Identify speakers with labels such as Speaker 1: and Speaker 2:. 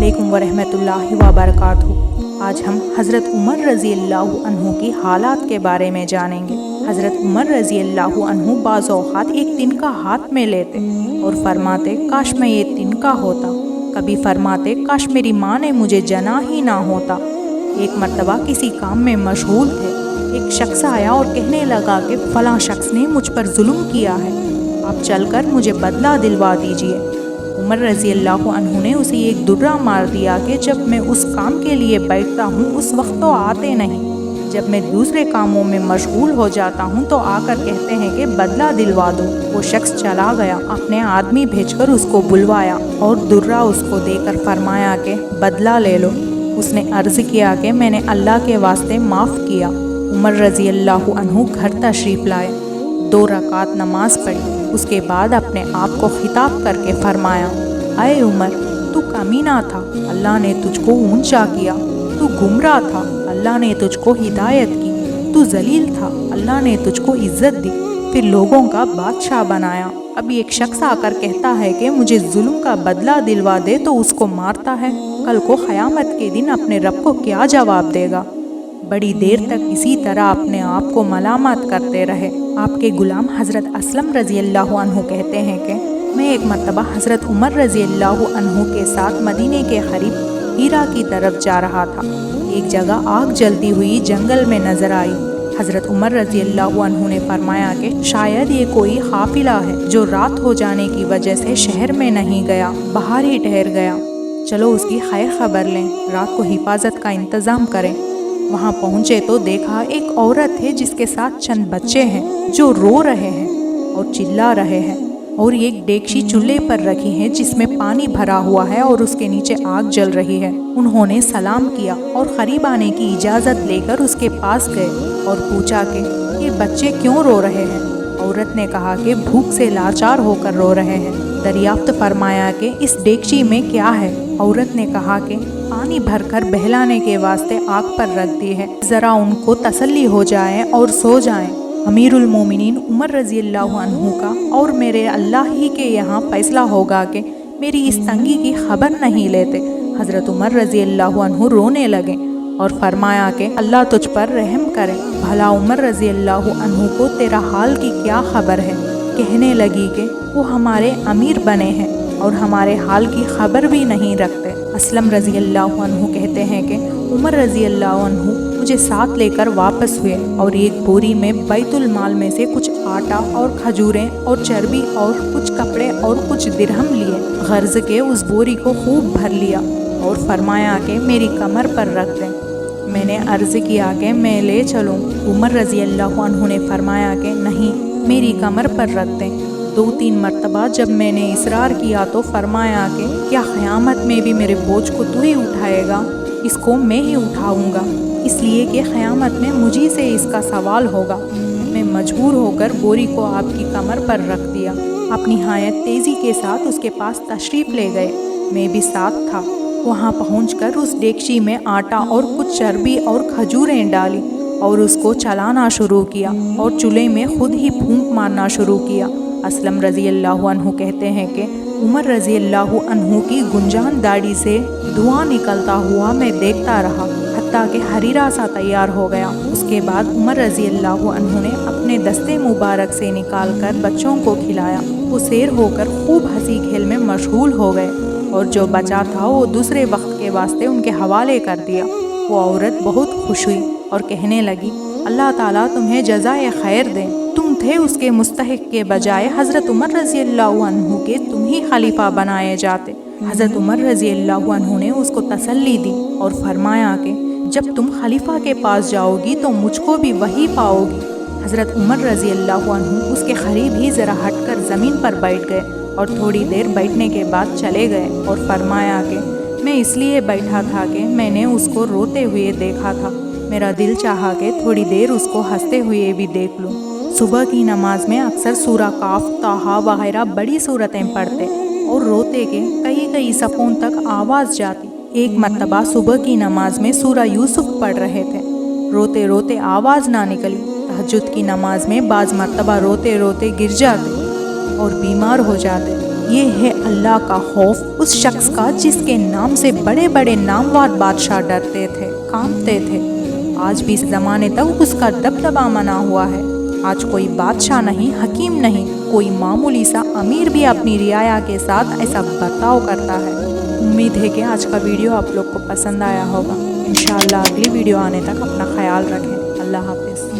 Speaker 1: अस्सलामुअलैकुम वरहमतुल्लाहि वबरकातुहू। आज हम हज़रत उमर रज़ी अल्लाह अन्हु की हालात के बारे में जानेंगे। हज़रत उमर रज़ी अल्लाह अन्हु बाज़ औक़ात एक तिनका हाथ में लेते और फरमाते, काश मैं ये तिनका होता। कभी फरमाते, काश मेरी माँ ने मुझे जना ही ना होता। एक मर्तबा किसी काम में मशगूल थे, एक शख्स आया और कहने लगा कि फ़लाँ शख्स ने मुझ पर जुल्म किया है, आप चलकर मुझे बदला दिलवा दीजिए। उमर रज़ी अल्लाह अन्हु ने उसे एक दुर्रा मार दिया कि जब मैं उस काम के लिए बैठता हूँ उस वक्त तो आते नहीं, जब मैं दूसरे कामों में मशगूल हो जाता हूँ तो आकर कहते हैं कि बदला दिलवा दो। वो शख्स चला गया, अपने आदमी भेजकर उसको बुलवाया और दुर्रा उसको देकर फरमाया कि बदला ले लो। उसने अर्ज़ किया कि मैंने अल्लाह के वास्ते माफ़ किया। उमर रज़ी अल्लाह अन्हु घर तशरीफ़ लाए, 2 रकात नमाज पढ़ी। उसके बाद अपने आप को खिताब करके फरमाया, अय उमर, तू कमीना था, अल्लाह ने तुझको ऊंचा किया। तू गुमराह था, अल्लाह ने तुझको हिदायत की। तू जलील था, अल्लाह ने तुझको इज्जत दी, फिर लोगों का बादशाह बनाया। अभी एक शख्स आकर कहता है कि मुझे जुल्म का बदला दिलवा दे तो उसको मारता है। कल को क़यामत के दिन अपने रब को क्या जवाब देगा। बड़ी देर तक इसी तरह अपने आप को मलामत करते रहे। आपके गुलाम हज़रत असलम रज़ी अल्लाह अन्हु कहते हैं कि मैं एक मर्तबा हज़रत उमर रज़ी अल्लाह अन्हु के साथ मदीने के करीब हीरा की तरफ जा रहा था। एक जगह आग जलती हुई जंगल में नज़र आई। हज़रत उमर रज़ी अल्लाह अन्हु ने फरमाया कि शायद ये कोई काफ़िला है जो रात हो जाने की वजह से शहर में नहीं गया, बाहर ही ठहर गया। चलो उसकी खैर खबर लें, रात को हिफाजत का इंतज़ाम करें। वहाँ पहुँचे तो देखा एक औरत है जिसके साथ चंद बच्चे हैं जो रो रहे हैं और चिल्ला रहे हैं, और एक डेगची चूल्हे पर रखी है जिसमें पानी भरा हुआ है और उसके नीचे आग जल रही है। उन्होंने सलाम किया और करीब आने की इजाज़त लेकर उसके पास गए और पूछा कि ये बच्चे क्यों रो रहे हैं। औरत ने कहा कि भूख से लाचार होकर रो रहे हैं। दरियाफ्त फरमाया कि इस डेगची में क्या है। औरत ने कहा कि पानी भरकर बहलाने के वास्ते आग पर रख दी है, ज़रा उनको तसल्ली हो जाए और सो जाएं। अमीरुल मोमिनीन उमर रज़ी अल्लाह अन्हु का और मेरे अल्लाह ही के यहाँ फ़ैसला होगा कि मेरी इस तंगी की खबर नहीं लेते। हज़रत उमर रज़ी अल्लाह अन्हु रोने लगे और फरमाया कि अल्लाह तुझ पर रहम करे। भला उमर रज़ी अल्लाह अन्हु को तेरा हाल की क्या खबर है। कहने लगी कि वो हमारे अमीर बने हैं और हमारे हाल की खबर भी नहीं रखते। असलम रज़ी अल्लाह अन्हु कहते हैं कि उमर रज़ी अल्लाह अन्हु मुझे साथ लेकर वापस हुए और एक बोरी में बैतुल माल में से कुछ आटा और खजूरें और चर्बी और कुछ कपड़े और कुछ दिरहम लिए। गर्ज के उस बोरी को खूब भर लिया और फरमाया कि मेरी कमर पर रख दें। मैंने अर्ज़ किया कि मैं ले चलूँ। उमर रज़ी अल्लाह अन्हु ने फरमाया कि नहीं, मेरी कमर पर रख दें। 2-3 मरतबा जब मैंने इसरार किया तो फरमाया कि क्या क़यामत में भी मेरे बोझ को तू ही उठाएगा। इसको मैं ही उठाऊंगा, इसलिए कि क़यामत में मुझी से इसका सवाल होगा। मैं मजबूर होकर बोरी को आपकी कमर पर रख दिया। आप निहायत तेज़ी के साथ उसके पास तशरीफ़ ले गए, मैं भी साथ था। वहाँ पहुंचकर उस डेगची में आटा और कुछ चर्बी और खजूरें डाली और उसको चलाना शुरू किया और चूल्हे में खुद ही फूंक मारना शुरू किया। असलम रज़ी अल्लाह अन्हु कहते हैं कि उमर रज़ी अल्लाह अन्हु की गुंजान दाढ़ी से धुआं निकलता हुआ मैं देखता रहा हत्ता कि हरीरा सा तैयार हो गया। उसके बाद उमर रज़ी अल्लाह अन्हु ने अपने दस्ते मुबारक से निकाल कर बच्चों को खिलाया। वो सैर होकर खूब हंसी खेल में मशगूल हो गए और जो बचा था वो दूसरे वक्त के वास्ते उनके हवाले कर दिया। वो औरत बहुत खुश हुई और कहने लगी, अल्लाह ताला तुम्हें जज़ाए खैर दें, तुम थे उसके मुस्तहिक के बजाय हज़रत उमर रज़ी अल्लाह अन्हु के तुम ही खलीफा बनाए जाते। हज़रत उमर रज़ी अल्लाह अन्हु ने उसको तसल्ली दी और फरमाया कि जब तुम खलीफा के पास जाओगी तो मुझको भी वही पाओगी। हज़रत उमर रज़ी अल्लाह अन्हु उसके करीब ही ज़रा हटकर ज़मीन पर बैठ गए और थोड़ी देर बैठने के बाद चले गए और फरमाया कि मैं इसलिए बैठा था कि मैंने उसको रोते हुए देखा था। मेरा दिल चाहा कि थोड़ी देर उसको हंसते हुए भी देख लूँ। सुबह की नमाज में अक्सर सूरा काफ, ताहा वगैरह बड़ी सूरतें पढ़ते और रोते के कई सफ़ों तक आवाज़ जाती। एक मर्तबा सुबह की नमाज में सूरा यूसुफ पढ़ रहे थे, रोते रोते आवाज़ ना निकली। तहज्जुद की नमाज में बाज़ मर्तबा रोते रोते गिर जाते और बीमार हो जाते। یہ ہے اللہ کا خوف اس شخص کا جس کے نام سے بڑے بڑے نامور بادشاہ ڈرتے تھے، کانپتے تھے۔ آج بھی اس زمانے تک اس کا دبدبہ بنا ہوا ہے۔ آج کوئی بادشاہ نہیں، حکیم نہیں، کوئی معمولی سا امیر بھی اپنی رعایا کے ساتھ ایسا برتاؤ کرتا ہے۔ امید ہے کہ آج کا ویڈیو آپ لوگ کو پسند آیا ہوگا۔ انشاءاللہ اگلی ویڈیو آنے تک اپنا خیال رکھیں۔ اللہ حافظ۔